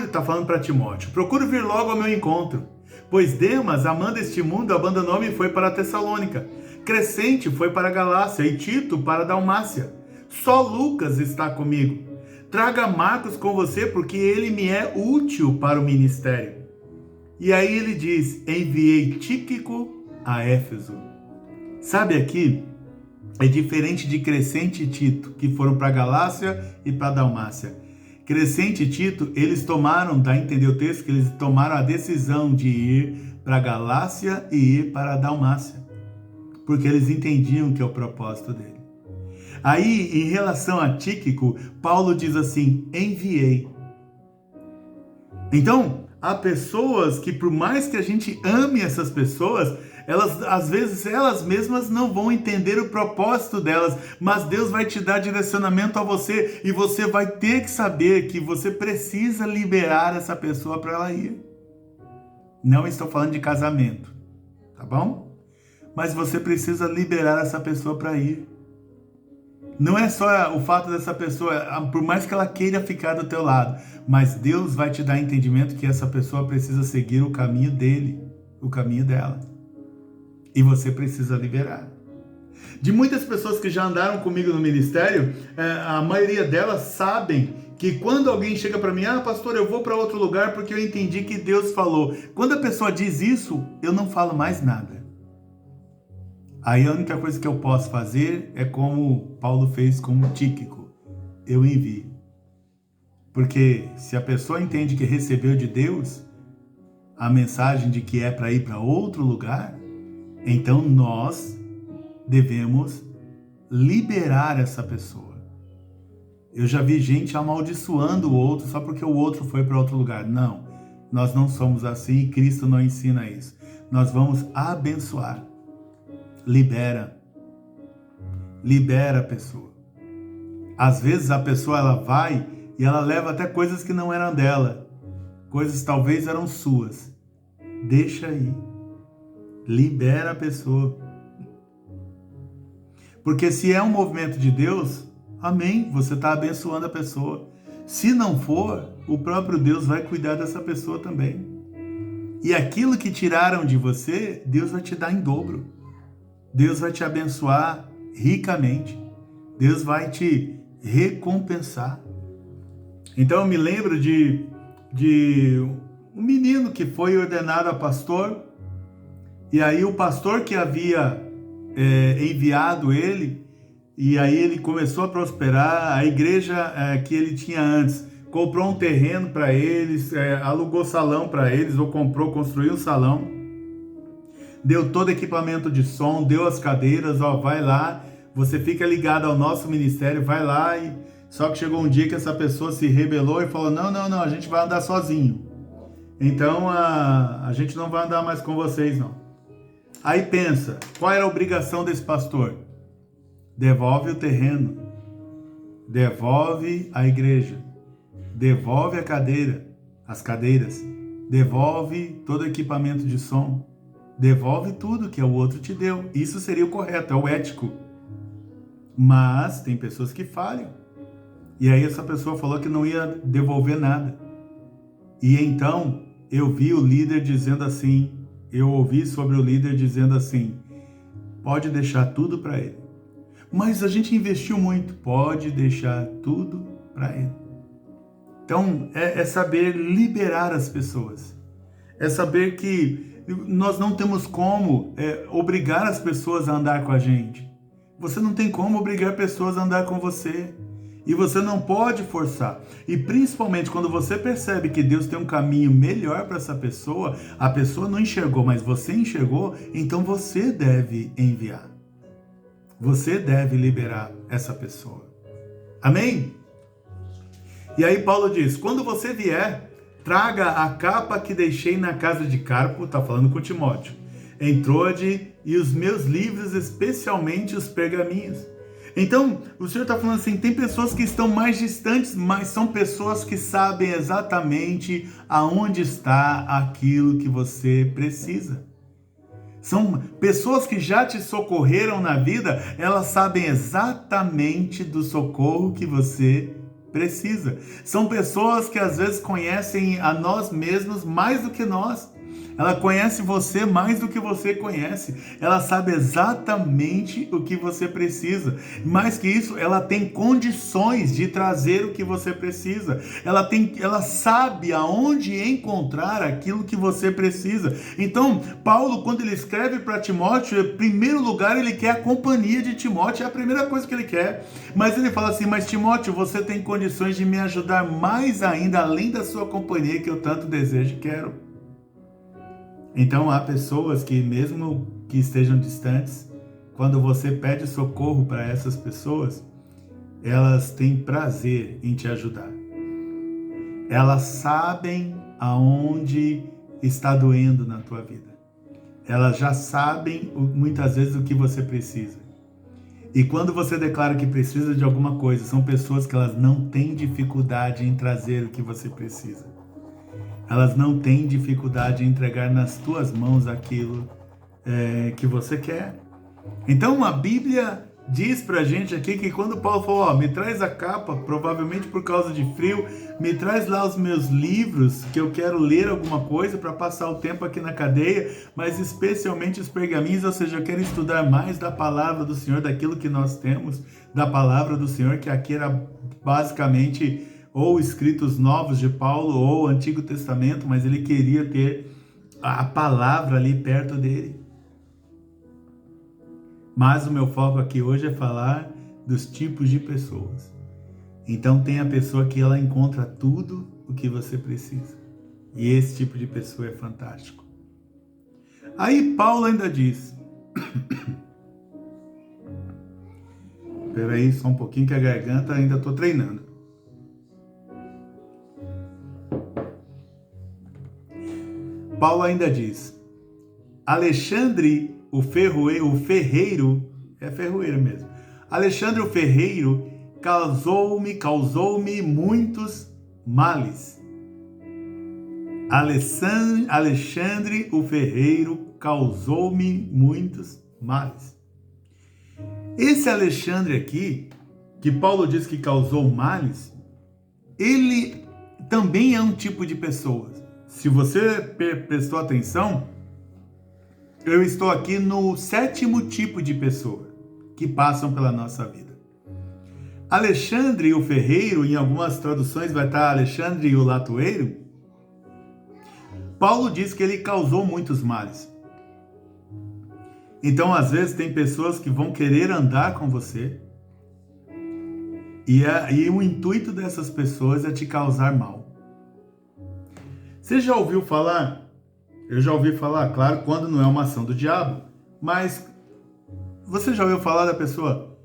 está falando para Timóteo, procure vir logo ao meu encontro, pois Demas, amando este mundo, abandonou-me e foi para Tessalônica. Crescente foi para Galácia e Tito para Dalmácia. Só Lucas está comigo. Traga Marcos com você, porque ele me é útil para o ministério. E aí ele diz, enviei Tíquico a Éfeso. Sabe aqui, é diferente de Crescente e Tito, que foram para Galácia e para Dalmácia. Crescente e Tito, eles tomaram, dá a entender o texto, que eles tomaram a decisão de ir para Galácia e ir para Dalmácia, porque eles entendiam que é o propósito dele. Aí, em relação a Tíquico, Paulo diz assim, enviei. Então, há pessoas que, por mais que a gente ame essas pessoas, às vezes elas mesmas não vão entender o propósito delas, mas Deus vai te dar direcionamento a você e você vai ter que saber que você precisa liberar essa pessoa para ela ir. Não estou falando de casamento, tá bom? Mas você precisa liberar essa pessoa para ir. Não é só o fato dessa pessoa, por mais que ela queira ficar do teu lado, mas Deus vai te dar entendimento que essa pessoa precisa seguir o caminho dele, o caminho dela. E você precisa liberar. De muitas pessoas que já andaram comigo no ministério, a maioria delas sabem que quando alguém chega para mim, pastor, eu vou para outro lugar porque eu entendi que Deus falou. Quando a pessoa diz isso, eu não falo mais nada. Aí a única coisa que eu posso fazer é como Paulo fez com Tíquico. Eu envio. Porque se a pessoa entende que recebeu de Deus a mensagem de que é para ir para outro lugar, então nós devemos liberar essa pessoa. Eu já vi gente amaldiçoando o outro só porque o outro foi para outro lugar. Não, nós não somos assim e Cristo não ensina isso. Nós vamos abençoar. Libera a pessoa. Às vezes a pessoa ela vai e ela leva até coisas que não eram dela, coisas talvez eram suas. Deixa aí, libera a pessoa, porque se é um movimento de Deus, amém, você está abençoando a pessoa. Se não for, o próprio Deus vai cuidar dessa pessoa também, e aquilo que tiraram de você, Deus vai te dar em dobro. Deus vai te abençoar ricamente. Deus vai te recompensar. Então eu me lembro de um menino que foi ordenado a pastor. E aí o pastor que havia enviado ele, e aí ele começou a prosperar. A igreja que ele tinha antes comprou um terreno para eles, alugou salão para eles, ou construiu um salão. Deu todo equipamento de som, deu as cadeiras, vai lá, você fica ligado ao nosso ministério, vai lá. Só que chegou um dia que essa pessoa se rebelou e falou, não, a gente vai andar sozinho. Então a gente não vai andar mais com vocês, não. Aí pensa, qual era a obrigação desse pastor? Devolve o terreno, devolve a igreja, devolve as cadeiras, devolve todo o equipamento de som, devolve tudo que o outro te deu. Isso seria o correto, é o ético. Mas tem pessoas que falham. E aí essa pessoa falou que não ia devolver nada. E então eu vi o líder dizendo assim, eu ouvi sobre o líder dizendo assim, pode deixar tudo para ele. Mas a gente investiu muito, pode deixar tudo para ele. Então é saber liberar as pessoas. É saber que nós não temos como obrigar as pessoas a andar com a gente. Você não tem como obrigar pessoas a andar com você. E você não pode forçar. E principalmente quando você percebe que Deus tem um caminho melhor para essa pessoa, a pessoa não enxergou, mas você enxergou, então você deve enviar. Você deve liberar essa pessoa. Amém? E aí Paulo diz, quando você vier, traga a capa que deixei na casa de Carpo, está falando com Timóteo, em Troade, e os meus livros, especialmente os pergaminhos. Então, o Senhor está falando assim, tem pessoas que estão mais distantes, mas são pessoas que sabem exatamente aonde está aquilo que você precisa. São pessoas que já te socorreram na vida, elas sabem exatamente do socorro que você precisa. São pessoas que às vezes conhecem a nós mesmos mais do que nós. Ela conhece você mais do que você conhece. Ela sabe exatamente o que você precisa. Mais que isso, ela tem condições de trazer o que você precisa. Ela sabe aonde encontrar aquilo que você precisa. Então, Paulo, quando ele escreve para Timóteo, em primeiro lugar, ele quer a companhia de Timóteo. É a primeira coisa que ele quer. Mas ele fala assim, mas Timóteo, você tem condições de me ajudar mais ainda, além da sua companhia que eu tanto desejo e quero. Então há pessoas que mesmo que estejam distantes, quando você pede socorro para essas pessoas, elas têm prazer em te ajudar. Elas sabem aonde está doendo na tua vida. Elas já sabem muitas vezes o que você precisa. E quando você declara que precisa de alguma coisa, são pessoas que elas não têm dificuldade em trazer o que você precisa. Elas não têm dificuldade em entregar nas tuas mãos aquilo que você quer. Então a Bíblia diz pra gente aqui que quando Paulo falou, me traz a capa, provavelmente por causa de frio, me traz lá os meus livros, que eu quero ler alguma coisa para passar o tempo aqui na cadeia, mas especialmente os pergaminhos, ou seja, eu quero estudar mais da palavra do Senhor, daquilo que nós temos, da palavra do Senhor, que aqui era basicamente ou escritos novos de Paulo, ou o Antigo Testamento, mas ele queria ter a palavra ali perto dele. Mas o meu foco aqui hoje é falar dos tipos de pessoas. Então tem a pessoa que ela encontra tudo o que você precisa. E esse tipo de pessoa é fantástico. Aí Paulo ainda diz... Espera aí só um pouquinho que a garganta ainda estou treinando. Paulo ainda diz, Alexandre, o ferreiro, é ferroeiro mesmo, Alexandre o ferreiro causou-me muitos males. Alexandre o ferreiro causou-me muitos males. Esse Alexandre aqui, que Paulo diz que causou males, ele também é um tipo de pessoa. Se você prestou atenção, eu estou aqui no 7º tipo de pessoa que passam pela nossa vida. Alexandre o ferreiro, em algumas traduções vai estar Alexandre o latoeiro. Paulo diz que ele causou muitos males. Então, às vezes, tem pessoas que vão querer andar com você e o intuito dessas pessoas é te causar mal. Você já ouviu falar? Eu já ouvi falar, claro, quando não é uma ação do diabo, mas você já ouviu falar da pessoa?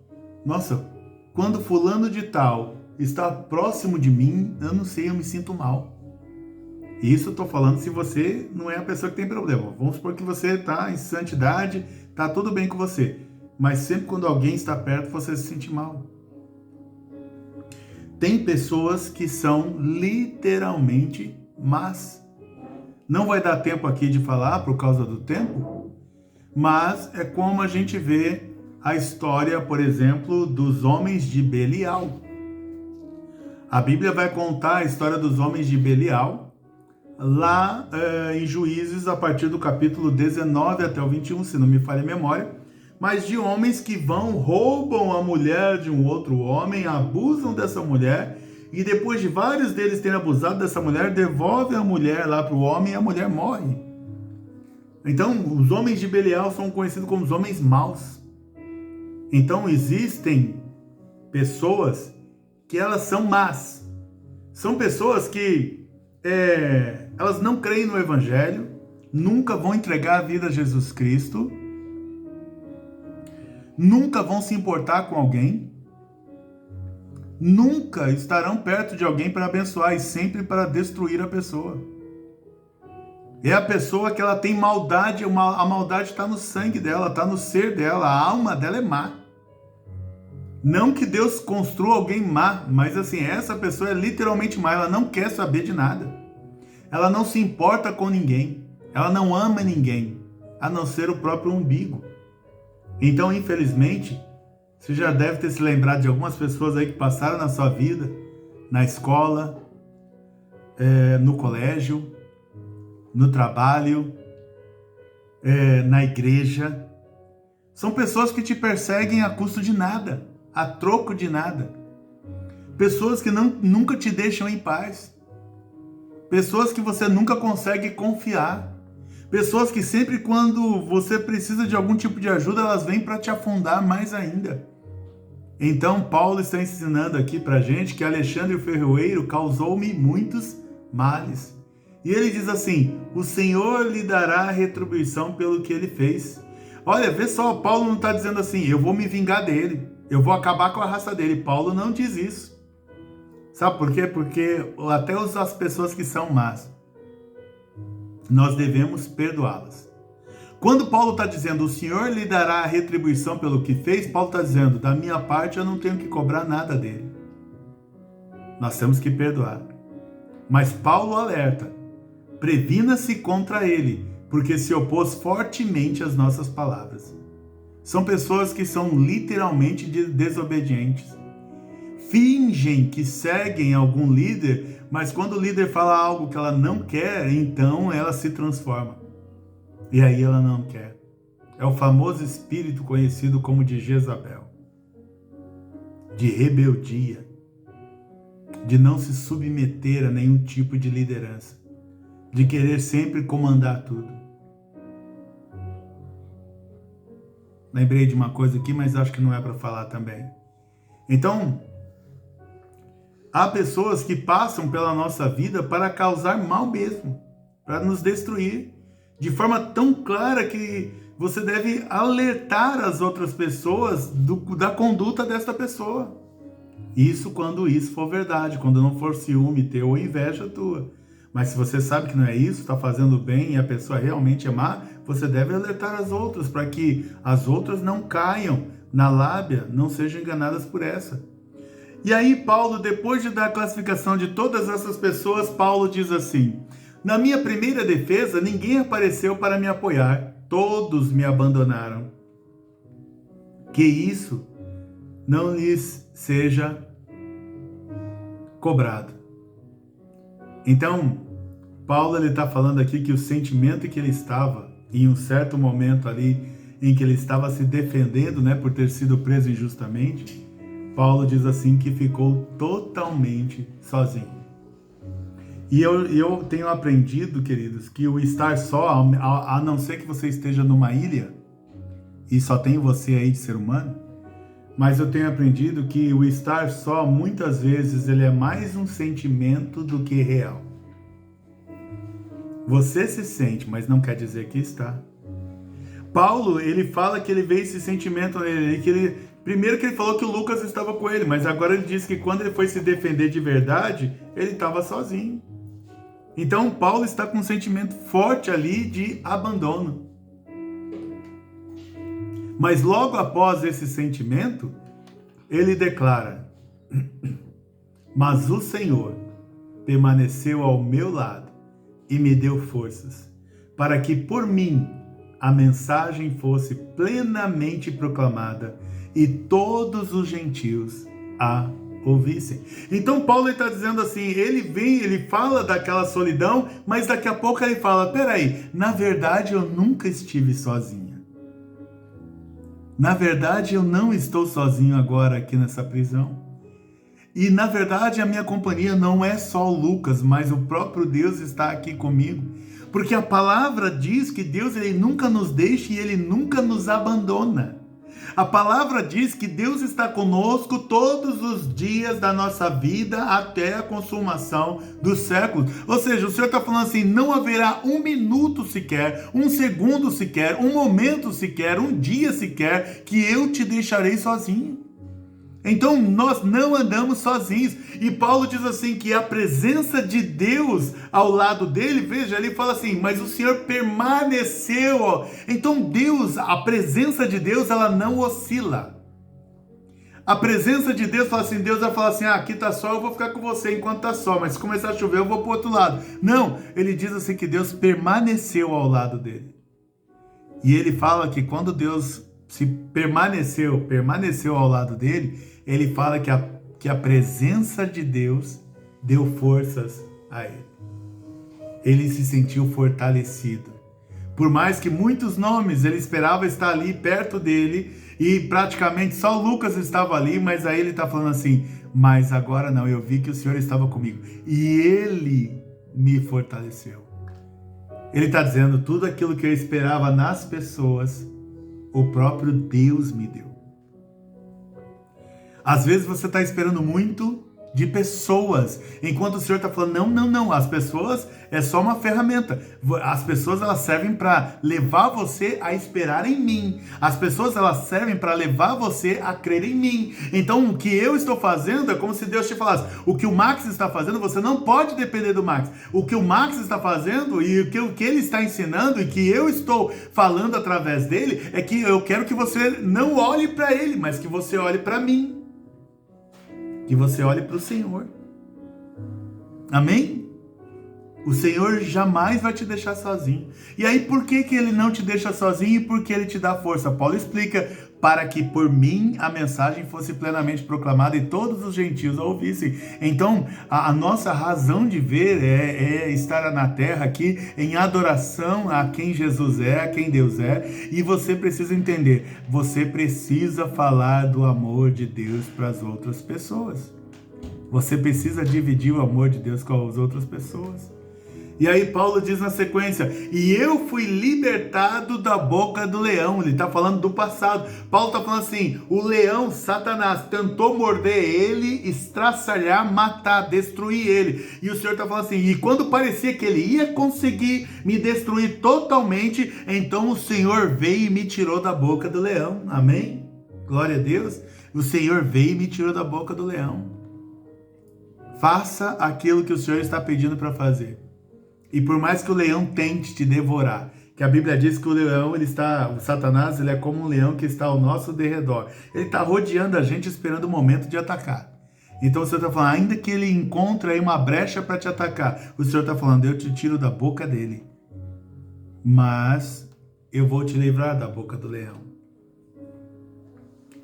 Nossa, quando fulano de tal está próximo de mim, eu não sei, eu me sinto mal. Isso eu estou falando se você não é a pessoa que tem problema. Vamos supor que você está em santidade, está tudo bem com você. Mas sempre quando alguém está perto, você se sente mal. Tem pessoas que são literalmente más. Não vai dar tempo aqui de falar por causa do tempo, mas é como a gente vê a história, por exemplo, dos homens de Belial. A Bíblia vai contar a história dos homens de Belial, lá em Juízes, a partir do capítulo 19 até o 21, se não me falha a memória, mas de homens que roubam a mulher de um outro homem, abusam dessa mulher, e depois de vários deles terem abusado dessa mulher, devolvem a mulher lá para o homem e a mulher morre. Então, os homens de Belial são conhecidos como os homens maus. Então, existem pessoas que elas são más. São pessoas que elas não creem no Evangelho, nunca vão entregar a vida a Jesus Cristo, nunca vão se importar com alguém, nunca estarão perto de alguém para abençoar e sempre para destruir a pessoa. É a pessoa que ela tem maldade, a maldade está no sangue dela, está no ser dela, a alma dela é má. Não que Deus construa alguém má, mas assim, essa pessoa é literalmente má, ela não quer saber de nada. Ela não se importa com ninguém, ela não ama ninguém, a não ser o próprio umbigo. Então, infelizmente, você já deve ter se lembrado de algumas pessoas aí que passaram na sua vida, na escola, no colégio, no trabalho, na igreja. São pessoas que te perseguem a custo de nada, a troco de nada. Pessoas que nunca te deixam em paz. Pessoas que você nunca consegue confiar. Pessoas que sempre quando você precisa de algum tipo de ajuda, elas vêm para te afundar mais ainda. Então, Paulo está ensinando aqui para a gente que Alexandre o Ferroeiro causou-me muitos males. E ele diz assim, o Senhor lhe dará retribuição pelo que ele fez. Olha, vê só, Paulo não está dizendo assim, eu vou me vingar dele, eu vou acabar com a raça dele. Paulo não diz isso. Sabe por quê? Porque até as pessoas que são más, nós devemos perdoá-las. Quando Paulo está dizendo, o Senhor lhe dará a retribuição pelo que fez, Paulo está dizendo, da minha parte eu não tenho que cobrar nada dele. Nós temos que perdoar. Mas Paulo alerta, previna-se contra ele, porque se opôs fortemente às nossas palavras. São pessoas que são literalmente desobedientes. Fingem que seguem algum líder, mas quando o líder fala algo que ela não quer, então ela se transforma. E aí ela não quer. É o famoso espírito conhecido como de Jezabel. De rebeldia. De não se submeter a nenhum tipo de liderança. De querer sempre comandar tudo. Lembrei de uma coisa aqui, mas acho que não é para falar também. Então, há pessoas que passam pela nossa vida para causar mal mesmo. Para nos destruir. De forma tão clara que você deve alertar as outras pessoas da conduta desta pessoa. Isso quando isso for verdade, quando não for ciúme teu ou inveja tua. Mas se você sabe que não é isso, está fazendo bem e a pessoa realmente é má, você deve alertar as outras para que as outras não caiam na lábia, não sejam enganadas por essa. E aí Paulo, depois de dar a classificação de todas essas pessoas, Paulo diz assim, na minha primeira defesa, ninguém apareceu para me apoiar. Todos me abandonaram. Que isso não lhes seja cobrado. Então, Paulo está falando aqui que o sentimento que ele estava, em um certo momento ali, em que ele estava se defendendo, por ter sido preso injustamente, Paulo diz assim que ficou totalmente sozinho. E eu tenho aprendido, queridos, que o estar só, a não ser que você esteja numa ilha, e só tem você aí de ser humano, mas eu tenho aprendido que o estar só, muitas vezes, ele é mais um sentimento do que real. Você se sente, mas não quer dizer que está. Paulo, ele fala que ele vê esse sentimento nele, primeiro que ele falou que o Lucas estava com ele, mas agora ele diz que quando ele foi se defender de verdade, ele estava sozinho. Então, Paulo está com um sentimento forte ali de abandono. Mas logo após esse sentimento, ele declara, mas o Senhor permaneceu ao meu lado e me deu forças, para que por mim a mensagem fosse plenamente proclamada e todos os gentios a ouvissem. Então Paulo está dizendo assim, ele fala daquela solidão, mas daqui a pouco ele fala, peraí, na verdade eu nunca estive sozinha. Na verdade eu não estou sozinho agora aqui nessa prisão. E na verdade a minha companhia não é só o Lucas, mas o próprio Deus está aqui comigo. Porque a palavra diz que Deus ele nunca nos deixa e ele nunca nos abandona. A palavra diz que Deus está conosco todos os dias da nossa vida até a consumação dos séculos. Ou seja, o Senhor está falando assim, não haverá um minuto sequer, um segundo sequer, um momento sequer, um dia sequer que eu te deixarei sozinho. Então nós não andamos sozinhos. E Paulo diz assim que a presença de Deus ao lado dele, veja, ele fala assim, mas o Senhor permaneceu. Ó. Então Deus, a presença de Deus, ela não oscila. A presença de Deus fala assim, Deus vai falar assim, aqui tá sol, eu vou ficar com você enquanto tá sol, mas se começar a chover eu vou pro outro lado. Não, ele diz assim que Deus permaneceu ao lado dele. E ele fala que quando Deus se permaneceu ao lado dele, ele fala que a presença de Deus deu forças a ele. Ele se sentiu fortalecido. Por mais que muitos nomes, ele esperava estar ali perto dele, e praticamente só Lucas estava ali, mas aí ele está falando assim, mas agora não, eu vi que o Senhor estava comigo, e ele me fortaleceu. Ele está dizendo, tudo aquilo que eu esperava nas pessoas, o próprio Deus me deu. Às vezes você está esperando muito de pessoas, enquanto o Senhor está falando, não, as pessoas é só uma ferramenta. As pessoas elas servem para levar você a esperar em mim. As pessoas elas servem para levar você a crer em mim. Então o que eu estou fazendo é como se Deus te falasse, o que o Max está fazendo, você não pode depender do Max. O que o Max está fazendo e o que ele está ensinando e que eu estou falando através dele, é que eu quero que você não olhe para ele, mas que você olhe para mim. Que você olhe para o Senhor. Amém? O Senhor jamais vai te deixar sozinho. E aí, por que ele não te deixa sozinho e por que ele te dá força? Paulo explica, para que por mim a mensagem fosse plenamente proclamada e todos os gentios a ouvissem. Então, a nossa razão de ver é estar na terra aqui em adoração a quem Jesus é, a quem Deus é. E você precisa entender, você precisa falar do amor de Deus para as outras pessoas. Você precisa dividir o amor de Deus com as outras pessoas. E aí Paulo diz na sequência, e eu fui libertado da boca do leão. Ele está falando do passado. Paulo está falando assim, o leão, Satanás, tentou morder ele, estraçalhar, matar, destruir ele. E o Senhor está falando assim, e quando parecia que ele ia conseguir me destruir totalmente, então o Senhor veio e me tirou da boca do leão. Amém? Glória a Deus. O Senhor veio e me tirou da boca do leão. Faça aquilo que o Senhor está pedindo para fazer. E por mais que o leão tente te devorar, que a Bíblia diz que o leão, o Satanás, ele é como um leão que está ao nosso derredor. Ele está rodeando a gente esperando o momento de atacar. Então o Senhor está falando, ainda que ele encontre aí uma brecha para te atacar, o Senhor está falando, eu te tiro da boca dele. Mas eu vou te livrar da boca do leão.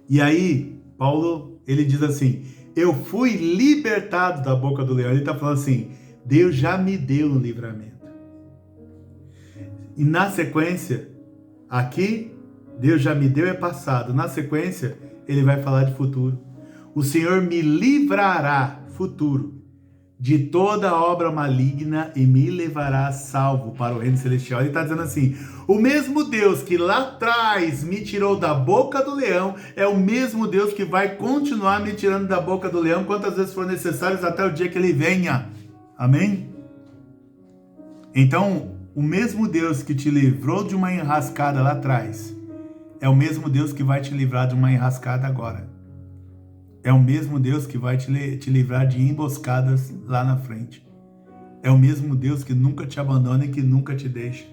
E aí, Paulo, ele diz assim, eu fui libertado da boca do leão. Ele está falando assim, Deus já me deu um livramento. E na sequência, aqui, Deus já me deu é passado. Na sequência, ele vai falar de futuro. O Senhor me livrará, futuro, de toda obra maligna e me levará salvo para o reino celestial. Ele está dizendo assim, o mesmo Deus que lá atrás me tirou da boca do leão, é o mesmo Deus que vai continuar me tirando da boca do leão, quantas vezes for necessário, até o dia que ele venha. Amém? Então, o mesmo Deus que te livrou de uma enrascada lá atrás, é o mesmo Deus que vai te livrar de uma enrascada agora. É o mesmo Deus que vai te livrar de emboscadas lá na frente. É o mesmo Deus que nunca te abandona e que nunca te deixa.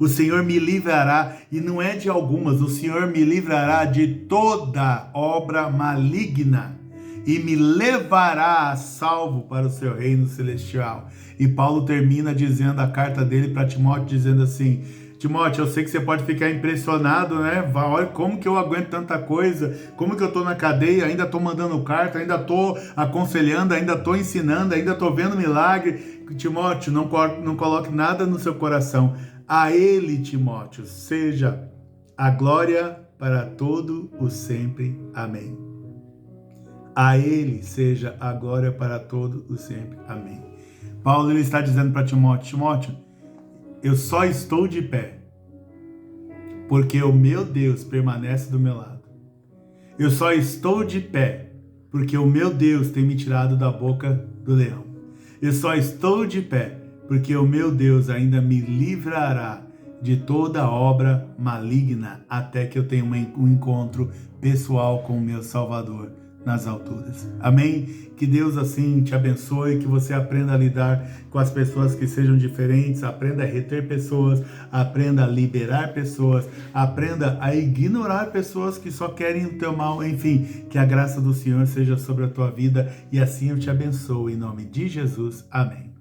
O Senhor me livrará, e não é de algumas, o Senhor me livrará de toda obra maligna e me levará a salvo para o seu reino celestial. E Paulo termina dizendo a carta dele para Timóteo, dizendo assim, Timóteo, eu sei que você pode ficar impressionado, né? Olha como que eu aguento tanta coisa, como que eu tô na cadeia, ainda tô mandando carta, ainda tô aconselhando, ainda tô ensinando, ainda tô vendo milagre. Timóteo, não coloque nada no seu coração. A ele, Timóteo, seja a glória para todo o sempre. Amém. A ele seja a glória para todo o sempre. Amém. Paulo ele está dizendo para Timóteo, Timóteo, eu só estou de pé porque o meu Deus permanece do meu lado. Eu só estou de pé porque o meu Deus tem me tirado da boca do leão. Eu só estou de pé porque o meu Deus ainda me livrará de toda obra maligna até que eu tenha um encontro pessoal com o meu Salvador nas alturas. Amém? Que Deus assim te abençoe, que você aprenda a lidar com as pessoas que sejam diferentes, aprenda a reter pessoas, aprenda a liberar pessoas, aprenda a ignorar pessoas que só querem o teu mal, enfim, que a graça do Senhor seja sobre a tua vida e assim eu te abençoo em nome de Jesus. Amém.